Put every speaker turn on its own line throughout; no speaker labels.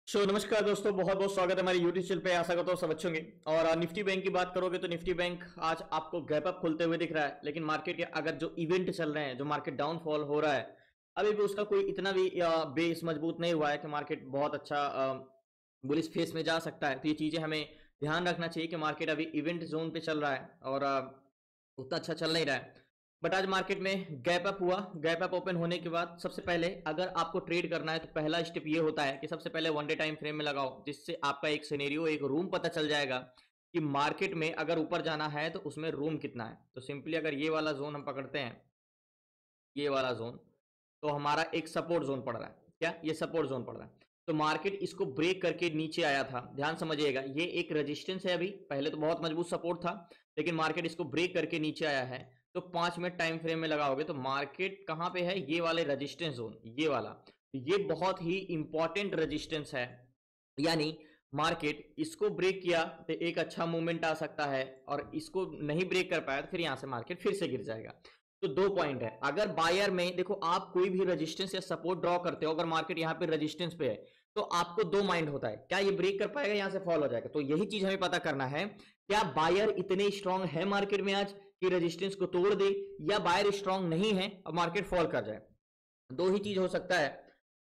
नमस्कार दोस्तों, बहुत बहुत स्वागत है हमारे यूट्यूब चैनल पे। आशा करता हूँ सब अच्छे होंगे। और निफ्टी बैंक की बात करोगे तो निफ्टी बैंक आज आपको गैप अप खुलते हुए दिख रहा है, लेकिन मार्केट के अगर जो इवेंट चल रहे हैं, जो मार्केट डाउनफॉल हो रहा है, अभी भी उसका कोई इतना भी बेस मजबूत नहीं हुआ है कि मार्केट बहुत अच्छा बुलिश फेस में जा सकता है। तो ये चीजें हमें ध्यान रखना चाहिए कि मार्केट अभी इवेंट जोन पे चल रहा है और उतना अच्छा चल नहीं रहा है। बट आज मार्केट में गैप अप हुआ। गैप अप ओपन होने के बाद सबसे पहले अगर आपको ट्रेड करना है तो पहला स्टेप ये होता है कि सबसे पहले वन डे टाइम फ्रेम में लगाओ, जिससे आपका एक सिनेरियो, एक रूम पता चल जाएगा कि मार्केट में अगर ऊपर जाना है तो उसमें रूम कितना है। तो सिंपली अगर ये वाला जोन हम पकड़ते हैं, ये वाला जोन, तो हमारा एक सपोर्ट जोन पड़ रहा है। क्या ये सपोर्ट जोन पड़ रहा है? तो मार्केट इसको ब्रेक करके नीचे आया था। ध्यान समझिएगा, ये एक रेजिस्टेंस है। अभी पहले तो बहुत मजबूत सपोर्ट था, लेकिन मार्केट इसको ब्रेक करके नीचे आया है। तो 5 मिनट टाइम फ्रेम में लगाओगे तो मार्केट कहां पे है? ये वाले रेजिस्टेंस जोन, ये वाला। ये बहुत ही इंपॉर्टेंट रेजिस्टेंस है। यानी मार्केट इसको ब्रेक किया तो एक अच्छा मूवमेंट आ सकता है, और इसको नहीं ब्रेक कर पाया तो फिर यहां से मार्केट फिर से गिर जाएगा। तो दो पॉइंट है। अगर बायर में देखो, आप कोई भी रेजिस्टेंस या सपोर्ट ड्रॉ करते हो, अगर मार्केट यहाँ पे रेजिस्टेंस पे है तो आपको दो माइंड होता है, क्या ये ब्रेक कर पाएगा, यहां से फॉल हो जाएगा। तो यही चीज हमें पता करना है, क्या बायर इतने स्ट्रांग है मार्केट में आज कि रेजिस्टेंस को तोड़ दे, या बायर स्ट्रांग नहीं है और मार्केट फॉल कर जाए। दो ही चीज हो सकता है।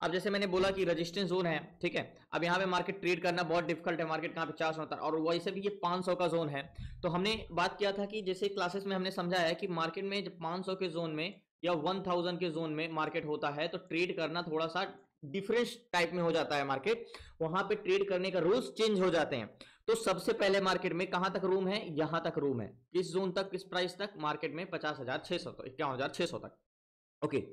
अब जैसे मैंने बोला कि रेजिस्टेंस जोन है, ठीक है। अब यहाँ पे मार्केट ट्रेड करना बहुत डिफिकल्ट है। मार्केट कहाँ पे 400 होता है, और वैसे भी ये 500 का जोन है। तो हमने बात किया था कि जैसे क्लासेस में हमने समझा है कि मार्केट में जब 500 के जोन में या 1000 के जोन में मार्केट होता है तो ट्रेड करना थोड़ा सा डिफरेंस टाइप में हो जाता है। मार्केट वहां पे ट्रेड करने का रूल्स चेंज हो जाते हैं। तो सबसे पहले मार्केट में कहां तक रूम है? यहां तक रूम है। किस जोन तक, किस प्राइस तक? मार्केट में 50,600 तक, 51,600 तक। ओके,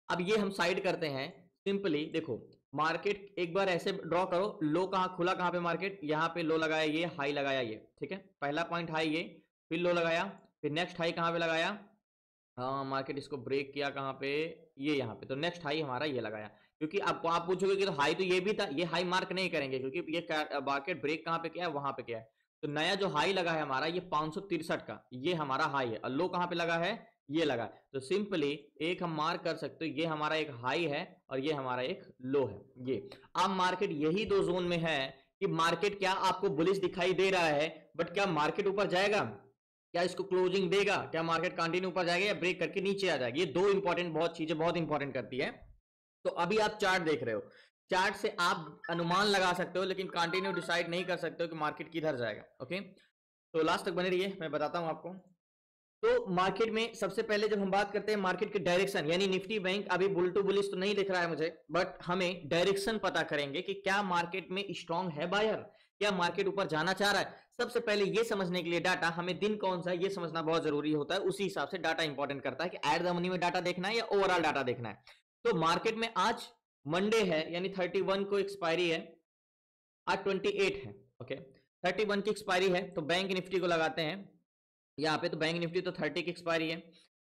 अब ये हम साइड करते हैं। सिंपली देखो, मार्केट एक बार ऐसे ड्रॉ करो, लो कहां खुला, कहां पे मार्केट यहाँ पे लो लगाया, ये हाई लगाया, ये ठीक है। पहला पॉइंट हाई ये, फिर लो लगाया, फिर नेक्स्ट हाई कहां पे लगाया? हाँ, मार्केट इसको ब्रेक किया कहां पे? ये यहाँ पे। तो नेक्स्ट हाई हमारा ये लगाया। क्योंकि आपको आप पूछोगे कि तो हाई तो ये भी था, ये हाई मार्क नहीं करेंगे क्योंकि ये मार्केट ब्रेक कहां पे किया है? वहां पे किया है। तो नया जो हाई लगा है हमारा, ये 563 का, ये हमारा हाई है। और लो कहां पे लगा है? ये लगा। तो सिंपली एक हम मार्क कर सकते हो, ये हमारा एक हाई है और ये हमारा एक लो है। ये अब मार्केट यही दो जोन में है कि मार्केट क्या आपको बुलिश दिखाई दे रहा है, बट क्या मार्केट ऊपर जाएगा? क्या इसको क्लोजिंग देगा? क्या मार्केट कंटिन्यू ऊपर जाएगा या ब्रेक करके नीचे आ जाएगी? ये दो इंपॉर्टेंट बहुत चीजें बहुत इंपॉर्टेंट करती है। तो अभी आप चार्ट देख रहे हो, चार्ट से आप अनुमान लगा सकते हो, लेकिन कंटिन्यू डिसाइड नहीं कर सकते हो कि मार्केट किधर जाएगा। ओके, तो लास्ट तक बने रहिए, मैं बताता हूं आपको। तो मार्केट में सबसे पहले जब हम बात करते हैं मार्केट के डायरेक्शन, यानी निफ्टी बैंक अभी बुल टू बुलिश तो नहीं दिख रहा है मुझे, बट हमें डायरेक्शन पता करेंगे कि क्या मार्केट में स्ट्रांग है बायर, क्या मार्केट ऊपर जाना चाह रहा है। सबसे पहले ये समझने के लिए डाटा, हमें दिन कौन सा है ये समझना बहुत जरूरी होता है। उसी हिसाब से डाटा इंपॉर्टेंट करता है कि एट द मनी में डाटा देखना है या ओवरऑल डाटा देखना है। तो मार्केट में आज मंडे है, यानी 31 को एक्सपायरी है, आज 28 है। ओके, 31 की एक्सपायरी है, तो बैंक निफ्टी को लगाते हैं यहाँ पे। तो बैंक निफ्टी तो 30 की एक्सपायरी है।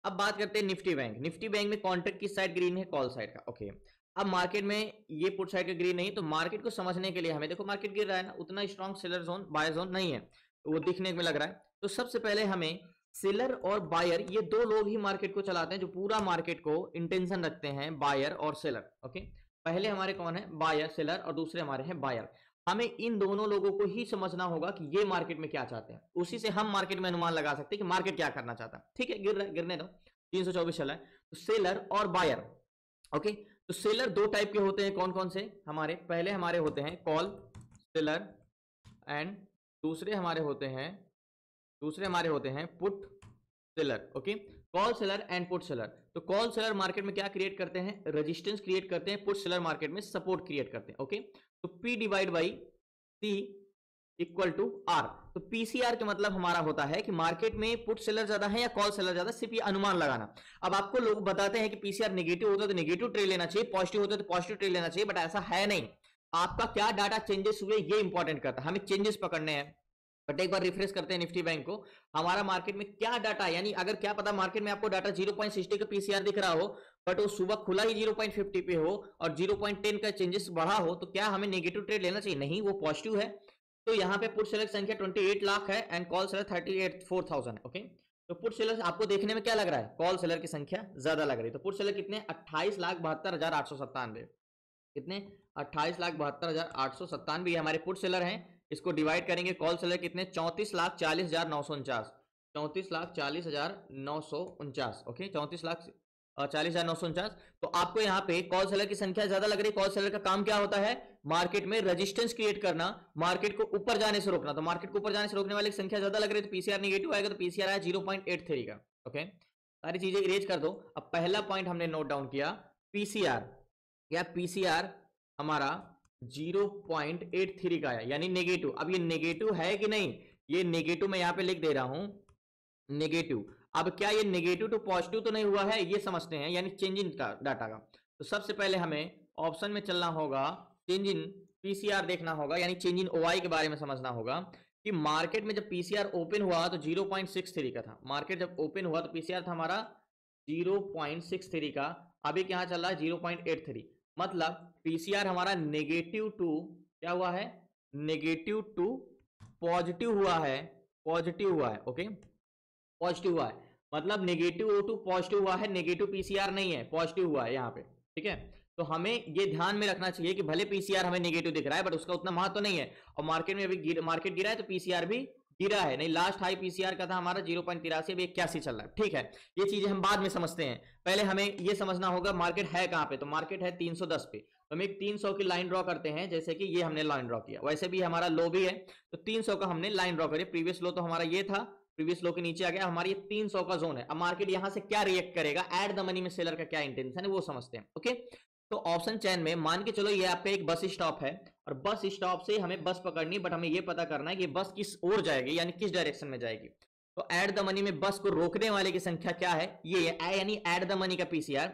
अब बात करते हैं निफ्टी बैंक। निफ्टी बैंक में कॉन्ट्रैक्ट किस साइड ग्रीन है? कॉल साइड का। ओके, अब मार्केट में ये पुट साइड का ग्रीन नहीं, तो मार्केट को समझने के लिए हमें, देखो मार्केट गिर रहा है ना, उतना strong seller zone by zone नहीं है, तो वो दिखने में लग रहा है। तो सबसे पहले हमें सेलर और बायर, ये दो लोग ही मार्केट को चलाते हैं, जो पूरा मार्केट को इंटेंशन रखते हैं, बायर और सेलर। ओके, पहले हमारे कौन है? बायर, सेलर, और दूसरे हमारे हैं बायर। हमें इन दोनों लोगों को ही समझना होगा कि ये मार्केट में क्या चाहते हैं, उसी से हम मार्केट में अनुमान लगा सकते हैं कि मार्केट क्या करना चाहता है। ठीक है, गिर रहा है, गिरने दो, 324 चला है। तो सेलर और बायर। ओके, तो सेलर दो टाइप के होते हैं, कौन कौन से? हमारे पहले हमारे होते हैं कॉल सेलर, एंड दूसरे हमारे होते हैं put seller. Okay, call seller and put seller. तो कॉल सेलर मार्केट में क्या क्रिएट करते हैं? रेजिस्टेंस क्रिएट करते हैं। पुट सेलर मार्केट में सपोर्ट क्रिएट करते हैं। ओके, तो P divide by C equal to R। तो पीसीआर का मतलब हमारा होता है कि मार्केट में पुट सेलर ज्यादा है या कॉल सेलर ज्यादा, सिर्फ ये अनुमान लगाना। अब आपको लोग बताते हैं कि पीसीआर नेगेटिव होता है तो नेगेटिव ट्रेड लेना चाहिए, पॉजिटिव होता है तो पॉजिटिव ट्रेड लेना चाहिए, बट ऐसा है नहीं। आपका क्या डाटा चेंजेस हुए ये इंपॉर्टेंट करता है, हमें चेंजेस पकड़ने हैं। बट एक बार रिफ्रेश करते हैं निफ्टी बैंक को, हमारा मार्केट में क्या डाटा, यानी अगर क्या पता मार्केट में आपको डाटा 0.60 का पीसीआर दिख रहा हो, बट वो सुबह खुला ही 0.50 पे हो और 0.10 का चेंजेस बढ़ा हो, तो क्या हमें नेगेटिव ट्रेड लेना चाहिए? नहीं, वो पॉजिटिव है। तो यहाँ पे पुट सेलर संख्या 28 लाख है एंड कॉल सेलर 38,400 है। ओके, तो पुट सेलर आपको देखने में क्या लग रहा है? कॉल सेलर की संख्या ज्यादा लग रही है। तो पुट सेलर कितने? 28,72,897। कितने 28,72,897 हमारे पुट सेलर हैं। इसको डिवाइड करेंगे कॉल सेलर कितने 34,40,949, 34,40,949। ओके 34,40,949। तो आपको यहाँ पे कॉल सेलर की संख्या ज्यादा लग रही है। कॉल सेलर का काम क्या होता है, मार्केट में रेजिस्टेंस क्रिएट करना, मार्केट को ऊपर जाने से रोकना। तो मार्केट को ऊपर जाने से रोकने वाली संख्या ज्यादा लग रही है, तो पीसीआर नेगेटिव आएगा। तो पीसीआर आया 0.83 का। ओके सारी चीजें इरेज कर दो। अब पहला पॉइंट हमने नोट डाउन किया पीसीआर, या पीसीआर हमारा 0.83 का है यानी नेगेटिव। अब ये नेगेटिव है कि नहीं, ये नेगेटिव मैं यहां पे लिख दे रहा हूं नेगेटिव। अब क्या ये नेगेटिव टू पॉजिटिव तो नहीं हुआ है, ये समझते हैं, यानी चेंज इन का डाटा का। तो सबसे पहले हमें ऑप्शन में चलना होगा, चेंज इन पीसीआर देखना होगा, यानी चेंज इन ओआई के बारे में समझना होगा कि मार्केट में जब पीसीआर ओपन हुआ तो 0.63 का था। मार्केट जब ओपन हुआ तो पीसीआर था हमारा 0.63 का। अभी क्या चल रहा है 0.83, मतलब पीसीआर हमारा नेगेटिव टू क्या हुआ है, नेगेटिव टू पॉजिटिव हुआ है, पॉजिटिव हुआ है। ओके पॉजिटिव हुआ है, मतलब नेगेटिव टू पॉजिटिव हुआ है, नेगेटिव पीसीआर नहीं है, पॉजिटिव हुआ है यहाँ पे। ठीक है, तो हमें ये ध्यान में रखना चाहिए कि भले पीसीआर हमें नेगेटिव दिख रहा है बट उसका उतना महत्व तो नहीं है। और मार्केट में अभी मार्केट गिरा है तो पीसीआर भी गिरा है, नहीं लास्ट हाई पीसीआर का था हमारा 0.83, अभी 81 चल रहा है। ठीक है, ये चीजें हम बाद में समझते हैं, पहले हमें ये समझना होगा मार्केट है कहां पे। तो मार्केट है 310 पे, तो हम एक 300 की लाइन ड्रॉ करते हैं, जैसे कि ये हमने लाइन ड्रॉ किया। वैसे भी हमारा लो भी है तो 300 का हमने लाइन ड्रॉ करी। प्रीवियस लो तो हमारा ये था, प्रीवियस लो के नीचे आ गया, हमारी 300 का जोन है। अब मार्केट यहां से क्या रिएक्ट करेगा, एट द मनी में सेलर का क्या इंटेंशन है वो समझते हैं। ओके तो ऑप्शन चैन में मान के चलो ये आपका एक बस स्टॉप है और बस स्टॉप से हमें बस पकड़नी, बट हमें ये पता करना है कि बस किस ओर जाएगी, यानी किस डायरेक्शन में जाएगी। तो एट द मनी में बस को रोकने वाले की संख्या क्या है, ये यानी एट द मनी का पीसीआर।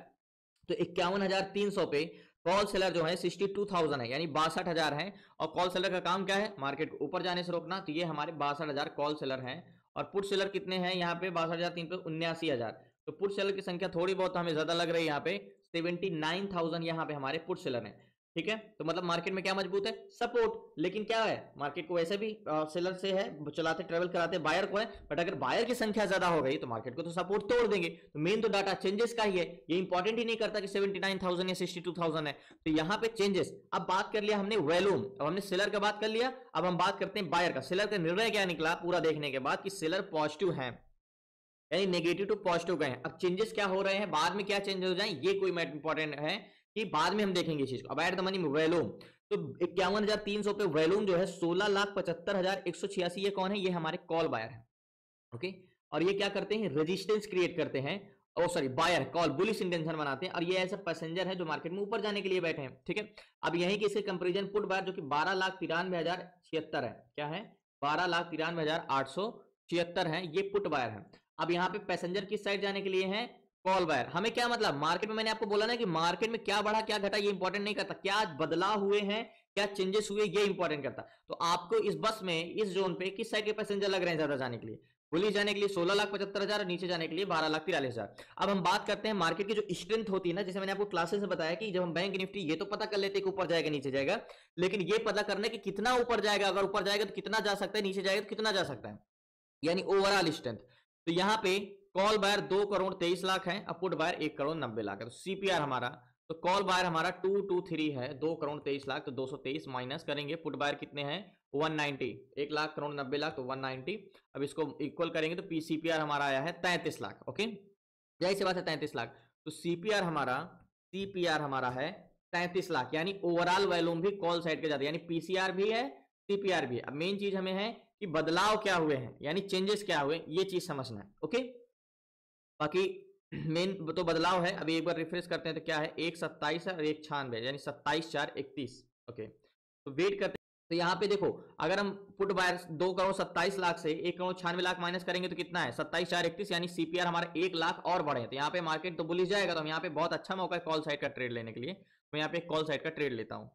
तो 51,300 पे कॉल सेलर जो है 62,000 है, यानी 62,000 है। और कॉल सेलर का काम क्या है, मार्केट को ऊपर जाने से रोकना। तो ये हमारे 62,000 कॉल सेलर हैं। और पुट सेलर कितने हैं यहाँ पे 62,300 पे 79,000। तो पुट सेलर की संख्या थोड़ी बहुत हमें ज्यादा लग रही है, यहाँ पे 79,000 यहाँ पे हमारे पुट सेलर हैं। ठीक है, तो मतलब मार्केट में क्या मजबूत है, सपोर्ट। लेकिन क्या है, मार्केट को वैसे भी सेलर से है, चलाते ट्रेवल कराते बायर को है, बट अगर बायर की संख्या ज्यादा हो गई तो मार्केट को तो सपोर्ट तोड़ देंगे। तो मेन तो डाटा चेंजेस का ही है, ये इंपॉर्टेंट ही नहीं करता कि 79,000 या 62,000 है। तो यहाँ पे चेंजेस। अब बात कर लिया हमने वॉल्यूम, अब हमने सेलर का बात कर लिया, अब हम बात करते हैं बायर का। सेलर का निर्णय क्या निकला पूरा देखने के बाद कि सेलर पॉजिटिव है, यानी नेगेटिव टू पॉजिटिव गए हैं। अब चेंजेस क्या हो रहे हैं, बाद में क्या चेंज हो जाए, ये कोई इंपॉर्टेंट है कि बाद में हम देखेंगे इस चीज को। अब एट द मनी में वॉल्यूम, तो 51,300 पे वॉल्यूम जो है 16,75,186, ये कौन है, ये हमारे कॉल बायर है। ओके और ये क्या करते हैं, रेजिस्टेंस क्रिएट करते हैं, oh sorry buyer call bullish intention बनाते हैं। और ये ऐसा पैसेंजर है जो मार्केट में ऊपर जाने के लिए बैठे हैं। ठीक है, अब यही के इसके कंपेरिजन पुट बायर जो कि 12,93,076 है, क्या है 12,93,876 है, ये पुट बायर है। अब यहाँ पे पैसेंजर किस साइड जाने के लिए है, कॉल बायर। हमें क्या मतलब, मार्केट में मैंने आपको बोला ना कि मार्केट में क्या बढ़ा क्या घटा ये इंपॉर्टेंट नहीं करता, क्या बदलाव हुए हैं क्या चेंजेस हुए ये इंपॉर्टेंट करता। तो आपको इस बस में इस जोन पे किस साइड के पैसेंजर लग रहे हैं ज्यादा जाने के लिए, बुलिश जाने के लिए 16,75,000 और नीचे जाने के लिए 12,43,000। अब हम बात करते हैं मार्केट की जो स्ट्रेंथ होती है ना, जैसे मैंने आपको क्लासेस में बताया कि जब हम बैंक निफ्टी ये तो पता कर लेते हैं कि ऊपर जाएगा नीचे जाएगा, लेकिन ये पता करना कि कितना ऊपर जाएगा, अगर ऊपर जाएगा तो कितना जा सकता है, नीचे जाएगा तो कितना जा सकता है, यानी ओवरऑल स्ट्रेंथ। तो यहाँ पे कॉल बायर 2,23,00,000 है, अब पुट बायर 1,90,00,000 है। तो सीपीआर हमारा, तो कॉल बायर हमारा 223 है, 2,23,00,000, तो 223 माइनस करेंगे, पुट बायर कितने हैं 190, 1,90,00,000 तो 190। अब इसको इक्वल करेंगे तो सीपीआर हमारा आया है 33,00,000। ओके जैसे सी बात है 33,00,000, तो सीपीआर हमारा है 33,00,000, यानी ओवरऑल वॉल्यूम भी कॉल साइड के जाते हैं, यानी पीसीआर भी है सीपीआर भी है। अब मेन चीज हमें है कि बदलाव क्या हुए हैं, यानी चेंजेस क्या हुए, ये चीज समझना है। ओके बाकी मेन तो बदलाव है। अभी एक बार रिफ्रेश करते हैं तो क्या है 1,27 है और 1,96, यानी 27,431। ओके तो वेट करते हैं। तो यहाँ पे देखो अगर हम पुट बायर 2,27,00,000 से 1,96,00,000 माइनस करेंगे तो कितना है 27,431, यानी सीपीआर हमारा 1,00,000 और बढ़े। तो यहाँ पे मार्केट तो बुलिश जाएगा, तो हम यहाँ पे बहुत अच्छा मौका है कॉल साइड का ट्रेड लेने के लिए। मैं यहाँ पे कॉल साइड का ट्रेड लेता हूँ।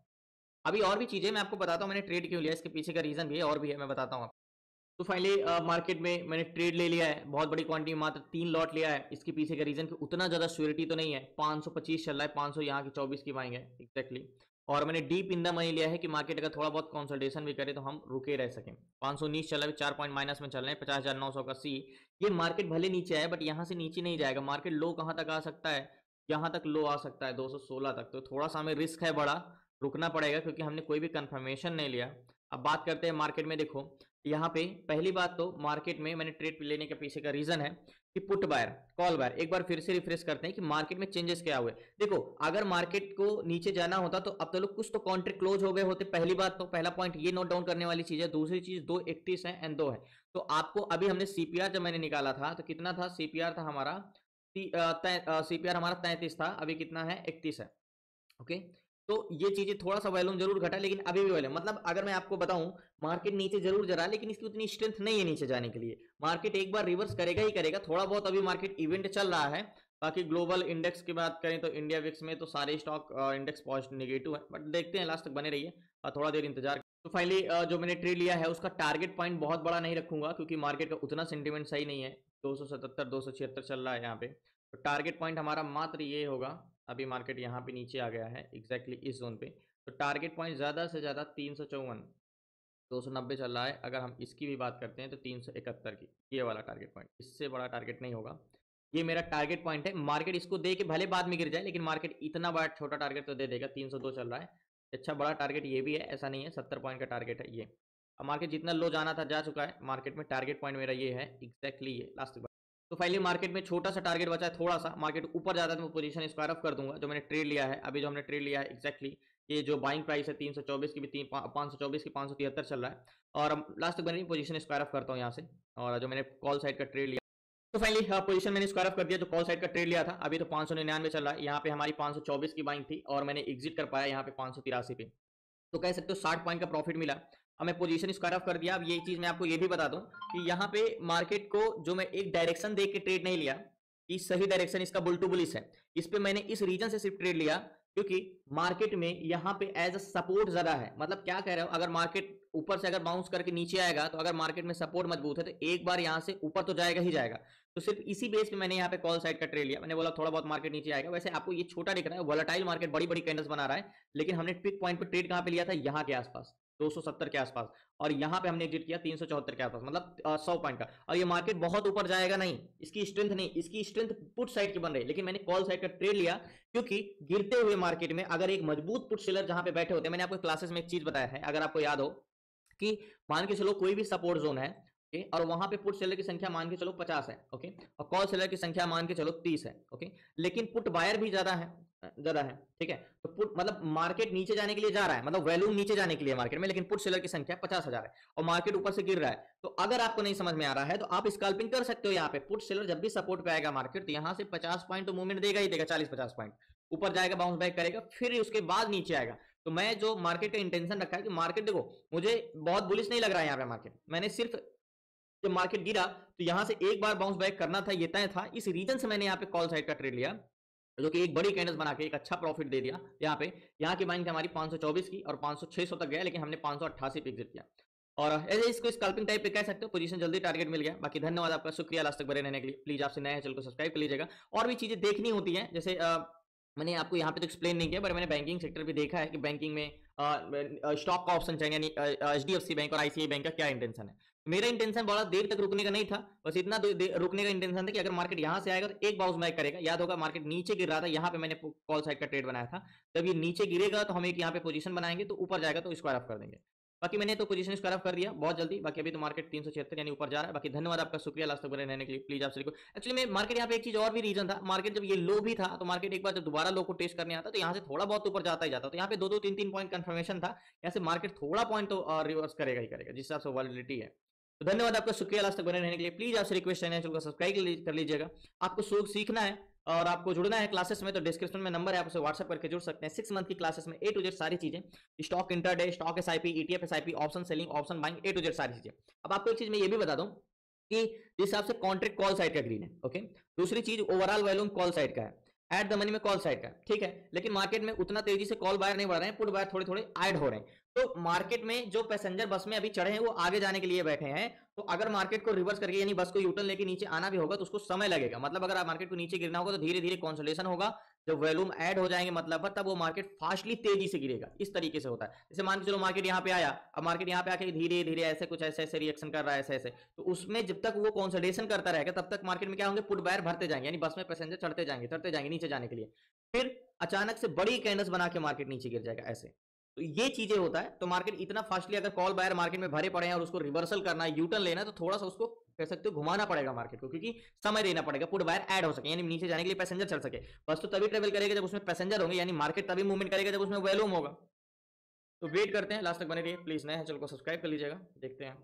अभी और भी चीजें मैं आपको बताता हूँ मैंने ट्रेड क्यों लिया, इसके पीछे का रीजन भी है और भी है, मैं बताता हूँ। तो फाइनली मार्केट में मैंने ट्रेड ले लिया है, बहुत बड़ी क्वांटिटी, मात्र 3 लॉट लिया है। इसके पीछे का रीजन कि उतना ज्यादा श्योरिटी तो नहीं है, 525 चल रहा है, 500 यहाँ की 24 की पाएंगे एग्जैक्टली। और मैंने डीप इन द मनी लिया है कि मार्केट अगर थोड़ा बहुत कंसल्टेशन भी करे तो हम रुके रह सकें। 519 चल रहा है, 4 पॉइंट माइनस में चल रहे हैं, 50,900 का सी। ये मार्केट भले नीचे आए बट यहाँ से नीचे नहीं जाएगा, मार्केट लो कहाँ तक आ सकता है, यहाँ तक लो आ सकता है 216 तक। तो थोड़ा सा हमें रिस्क है बड़ा, रुकना पड़ेगा क्योंकि हमने कोई भी कंफर्मेशन नहीं लिया। अब बात करते हैं मार्केट में। देखो यहाँ पे पहली बात तो मार्केट में मैंने ट्रेड लेने के पीछे का रीजन है कि पुट बायर कॉल बायर। एक बार फिर से रिफ्रेश करते हैं कि मार्केट में चेंजेस क्या हुए। देखो अगर मार्केट को नीचे जाना होता तो अब तो लोग कुछ तो कॉन्ट्रैक्ट क्लोज हो गए होते। पहली बात तो पहला पॉइंट ये नोट डाउन करने वाली चीज है। दूसरी चीज 231 है एंड 2 है। तो आपको अभी हमने सीपीआर जब मैंने निकाला था तो कितना था? सीपीआर था हमारा सीपीआर हमारा 33 था, अभी कितना है? 31 है। ओके, तो ये चीजें थोड़ा सा वॉल्यूम जरूर घटा लेकिन अभी भी वॉल्यूम, मतलब अगर मैं आपको बताऊं मार्केट नीचे जरूर जा रहा है लेकिन इसकी उतनी स्ट्रेंथ नहीं है नीचे जाने के लिए। मार्केट एक बार रिवर्स करेगा ही करेगा। थोड़ा बहुत अभी मार्केट इवेंट चल रहा है। बाकी ग्लोबल इंडेक्स की बात करें तो इंडिया विक्स में तो सारे स्टॉक इंडेक्स पॉजिटिव नेगेटिव है, बट देखते हैं लास्ट तक बने रहिए और थोड़ा देर इंतजार। तो फाइनली जो मैंने ट्रेड लिया है उसका टारगेट पॉइंट बहुत बड़ा नहीं रखूंगा क्योंकि मार्केट का उतना सेंटीमेंट सही नहीं है। 277 276 चल रहा है यहाँ पे। तो टारगेट पॉइंट हमारा मात्र ये होगा। अभी मार्केट यहाँ पे नीचे आ गया है एग्जैक्टली इस जोन पे। तो टारगेट पॉइंट ज़्यादा से ज़्यादा 354 290 चल रहा है। अगर हम इसकी भी बात करते हैं तो 371 की, ये वाला टारगेट पॉइंट, इससे बड़ा टारगेट नहीं होगा। ये मेरा टारगेट पॉइंट है। मार्केट इसको दे के भले बाद में गिर जाए लेकिन मार्केट इतना बड़ा छोटा टारगेट तो दे देगा। 302 चल रहा है, अच्छा बड़ा टारगेट ये भी है, ऐसा नहीं है। 70 पॉइंट का टारगेट है ये। अब मार्केट जितना लो जाना था जा चुका है मार्केट में। टारगेट पॉइंट मेरा ये है एग्जैक्टली ये लास्ट। तो फाइनली मार्केट में छोटा सा टारगेट बचा है थोड़ा सा। मार्केट ऊपर जाता है तो मैं पोजीशन स्क्वायर ऑफ कर दूंगा। जो मैंने ट्रेड लिया है अभी, जो हमने ट्रेड लिया है एग्जैक्टली ये जो बाइंग प्राइस है 324 की भी 524 की 573 चल रहा है। और लास्ट तक मैंने पोजीशन स्क्वायर ऑफ करता हूँ यहाँ से। और जो मैंने कॉल साइड का ट्रेड लिया तो फाइनली पोजीशन मैंने स्क्वायर ऑफ कर दिया। जो कॉल साइड का ट्रेड लिया था अभी तो 599 चल रहा है। यहाँ पे हमारी 524 की बाइंग थी और मैंने एग्जिट कर पाया यहाँ पे 583 पे। तो कह सकते हो 60 पॉइंट का प्रॉफिट मिला। अब मैं पोजीशन स्क्वायर ऑफ कर दिया। अब ये चीज मैं आपको ये भी बता दूं कि यहाँ पे मार्केट को जो मैं एक डायरेक्शन देख के ट्रेड नहीं लिया कि सही डायरेक्शन इसका बुल टू बुलिश है। इस पे मैंने इस रीजन से सिर्फ ट्रेड लिया क्योंकि मार्केट में यहाँ पे एज अ सपोर्ट ज्यादा है। मतलब क्या कह रहे हो, अगर मार्केट ऊपर से अगर बाउंस करके नीचे आएगा तो अगर मार्केट में सपोर्ट मजबूत है तो एक बार यहाँ से ऊपर तो जाएगा ही जाएगा। तो सिर्फ इसी बेस पे मैंने यहाँ पे कॉल साइड का ट्रेड लिया। मैंने बोला थोड़ा बहुत मार्केट नीचे आएगा। वैसे आपको ये छोटा दिख रहा है, वोलेटाइल मार्केट बड़ी बड़ी कैंडल्स बना रहा है, लेकिन हमने पिक पॉइंट पे ट्रेड कहां पे लिया था? यहाँ के आसपास 270 के आसपास। और यहाँ पे हमने एग्जिट किया 374 के आसपास, मतलब 100 पॉइंट का। और ये मार्केट बहुत ऊपर जाएगा नहीं, इसकी स्ट्रेंथ नहीं, इसकी स्ट्रेंथ पुट साइड की बन रही है। लेकिन मैंने कॉल साइड का ट्रेड लिया क्योंकि गिरते हुए मार्केट में अगर एक मजबूत पुट सेलर जहां पे बैठे होते हैं, मैंने आपको क्लासेस में एक चीज बताया है अगर आपको याद हो कि मान के चलो कोई भी सपोर्ट जोन है और वहां पे पुट सेलर की संख्या मान के चलो 50 है, ओके, और कॉल सेलर की संख्या मान के चलो 30 है, ओके, लेकिन पुट बायर भी ज्यादा है, ठीक है। तो पुट मतलब मार्केट नीचे जाने के लिए जा रहा है, मतलब वैल्यूम नीचे जाने के लिए मार्केट में, लेकिन पुट सेलर की संख्या 50,000 है और मार्केट ऊपर से गिर रहा है। तो अगर आपको नहीं समझ में आ रहा है तो आप स्कैल्पिंग कर सकते हो। यहाँ पे पुट सेलर जब भी सपोर्ट पे आएगा मार्केट तो यहाँ से 50 पॉइंट तो मूवमेंट देगा ही देगा, 40-50 पॉइंट ऊपर जाएगा, बाउंस बैक करेगा, फिर उसके बाद नीचे आएगा। तो मैं जो मार्केट का इंटेंशन रखा है कि मार्केट देखो मुझे बहुत बुलिश नहीं लग रहा है यहाँ पे मार्केट। मैंने सिर्फ जब मार्केट गिरा तो यहां से एक बार बाउंस बैक करना था, ये तय था। इस रीजन से मैंने यहाँ पे कॉल साइड का ट्रेड लिया जो कि एक बड़ी कैंडल्स बना के एक अच्छा प्रॉफिट दे दिया। यहाँ पे यहाँ की बाइंग थी हमारी 524 की और 500-600 तक गया, लेकिन हमने 588 पे एग्जिट किया। और ऐसे इसको स्कैल्पिंग टाइप पे कह सकते हो, पोजीशन जल्दी टारगेट मिल गया। बाकी धन्यवाद आपका, शुक्रिया लास्ट तक बने रहने के लिए। प्लीज आपसे नए हैं चैनल को सब्सक्राइब कर लीजिएगा। और भी चीजें देखनी होती हैं, जैसे मैंने आपको यहाँ पे तो एक्सप्लेन नहीं किया, पर मैंने बैंकिंग सेक्टर भी देखा है कि बैंकिंग में स्टॉक का ऑप्शन चाहिए, यानी HDFC बैंक और ICICI बैंक का क्या इंटेंशन है। मेरा इंटेंशन बड़ा देर तक रुकने का नहीं था, बस इतना रुकने का इंटेंशन था कि अगर मार्केट यहाँ से आएगा तो एक बाउंस बैक करेगा। याद होगा मार्केट नीचे गिर रहा था, यहाँ पे मैंने कॉल साइड का ट्रेड बनाया था। जब ये नीचे गिरेगा तो हम एक यहाँ पे पोजीशन बनाएंगे, तो ऊपर जाएगा तो स्क्वायर ऑफ कर देंगे। बाकी मैंने तो पोजीशन स्क्वायर ऑफ कर दिया बहुत जल्दी। बाकी अभी तो मार्केट 376 यानी ऊपर जा रहा है। बाकी धन्यवाद आपका, शुक्रिया लास्ट तक बने रहने के लिए। प्लीज आपसे एक्चुअली में मार्केट यहाँ पे एक चीज और भी रीजन था, मार्केट जब ये लो भी था तो मार्केट एक बार जब दोबारा लो को टेस्ट करने आता तो यहाँ से थोड़ा बहुत ऊपर जाता ही जाता। तो यहाँ पे 2-2-3-3 पॉइंट कंफर्मेशन था, यहाँ से मार्केट थोड़ा पॉइंट तो रिवर्स करेगा ही करेगा जिस हिसाब से वॉलिडिटी है। तो धन्यवाद आपका, शुक्रिया लास्ट तक बने रहने के लिए। प्लीज आपसे रिक्वेस्ट है चैनल को सब्सक्राइब कर लीजिएगा। आपको सीखना है और आपको जुड़ना है क्लासेस में, तो डिस्क्रिप्शन में नंबर है, आप उसे व्हाट्सएप करके जुड़ सकते हैं। 6 मंथ की क्लासेस में A to Z सारी चीजें, stock intraday, stock SIP, ETF SIP, option selling, option buying, A to Z सारी चीजें। अब आपको एक चीज मैं ये भी बता दूं कि जिस हिसाब से कॉन्ट्रैक्ट कॉल साइड का ग्रीन है, ओके, दूसरी चीज ओवरऑल वॉल्यूम कॉल साइड का है, एट द मनी में कॉल साइड का, ठीक है, लेकिन मार्केट में उतना तेजी से कॉल बायर नहीं बढ़ रहे हैं, पुट बायर थोड़े थोड़े ऐड हो रहे हैं। तो मार्केट में जो पैसेंजर बस में अभी चढ़े हैं वो आगे जाने के लिए बैठे हैं। तो अगर मार्केट को रिवर्स करके यानी बस को यूटर्न लेके नीचे आना भी होगा तो उसको समय लगेगा। मतलब अगर मार्केट को नीचे गिरना होगा तो धीरे धीरे कंसोलिडेशन होगा, जब वॉल्यूम ऐड हो जाएंगे मतलब तब वो मार्केट फास्टली तेजी से गिरेगा। इस तरीके से होता है। जैसे मान के चलो मार्केट यहाँ पे आया, अब मार्केट यहाँ पे आके धीरे धीरे ऐसे कुछ ऐसे ऐसे रिएक्शन कर रहा है, ऐसे ऐसे, तो उसमें जब तक वो कंसोलिडेशन करता रहेगा तब तक मार्केट में क्या होंगे, पुट बायर भरते जाएंगे, यानी बस में पैसेंजर चढ़ते जाएंगे नीचे जाने के लिए। फिर अचानक से बड़ी कैंडल्स बना के मार्केट नीचे गिर जाएगा ऐसे। तो ये चीजें होता है। तो मार्केट इतना फास्टली अगर कॉल बायर मार्केट में भरे पड़े हैं और उसको रिवर्सल करना है, यूटर्न लेना है, तो थोड़ा सा उसको कह सकते हो घुमाना पड़ेगा मार्केट को, क्योंकि समय देना पड़ेगा, पुट बायर ऐड हो सके, यानी नीचे जाने के लिए पैसेंजर चल सके। बस तो तभी ट्रेवल करेगा जब उसमें पैसेंजर होंगे, यानी मार्केट तभी मूवमेंट करेगा जब उसमें वॉल्यूम होगा। तो वेट करते हैं, लास्ट तक बने रहिए प्लीज। नए हैं चैनल को सब्सक्राइब कर लीजिएगा, देखते हैं।